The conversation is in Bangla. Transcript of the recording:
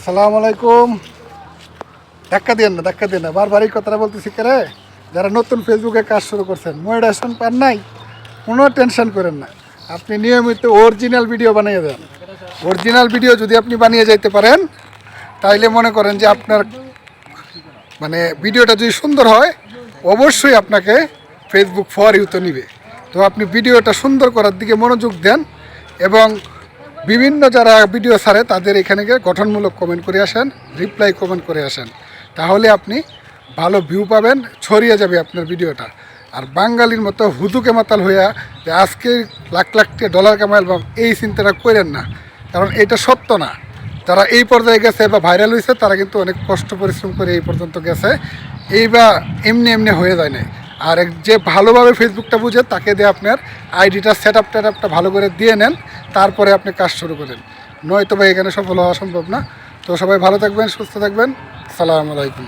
আসসালামু আলাইকুম। ধাক্কা দিয়ে না বারবার এই কথাটা বলতেছি করে। যারা নতুন ফেসবুকে কাজ শুরু করছেন, মোটিভেশন পান নাই, কোনো টেনশন করেন না। আপনি নিয়মিত অরিজিনাল ভিডিও বানিয়ে দেন। অরিজিনাল ভিডিও যদি আপনি বানিয়ে যাইতে পারেন, তাইলে মনে করেন যে আপনার ভিডিওটা যদি সুন্দর হয়, অবশ্যই আপনাকে ফেসবুক ফর ইউতে নিবে। তো আপনি ভিডিওটা সুন্দর করার দিকে মনোযোগ দেন এবং বিভিন্ন যারা ভিডিও ছাড়ে তাদের এখানে গিয়ে গঠনমূলক কমেন্ট করে আসেন, রিপ্লাই কমেন্ট করে আসেন। তাহলে আপনি ভালো ভিউ পাবেন, ছড়িয়ে যাবে আপনার ভিডিওটা। আর বাঙালির মতো হুদুকে মাতাল হইয়া যে আজকে লাখ লাখ ডলার কামাইলাম, এই চিন্তাটা করেন না, কারণ এটা সত্য না। যারা এই পর্যায়ে গেছে বা ভাইরাল হয়েছে তারা কিন্তু অনেক কষ্ট পরিশ্রম করে এই পর্যন্ত গেছে, এই বা এমনি এমনি হয়ে যায় না। আর যে ভালোভাবে ফেসবুকটা বুঝে তাকে দিয়ে আপনার আইডিটা সেট আপটা ভালো করে দিয়ে নেন, তারপরে আপনি কাজ শুরু করেন। নয়তো বা এখানে সফল হওয়া সম্ভব না। তো সবাই ভালো থাকবেন, সুস্থ থাকবেন। আসসালামু আলাইকুম।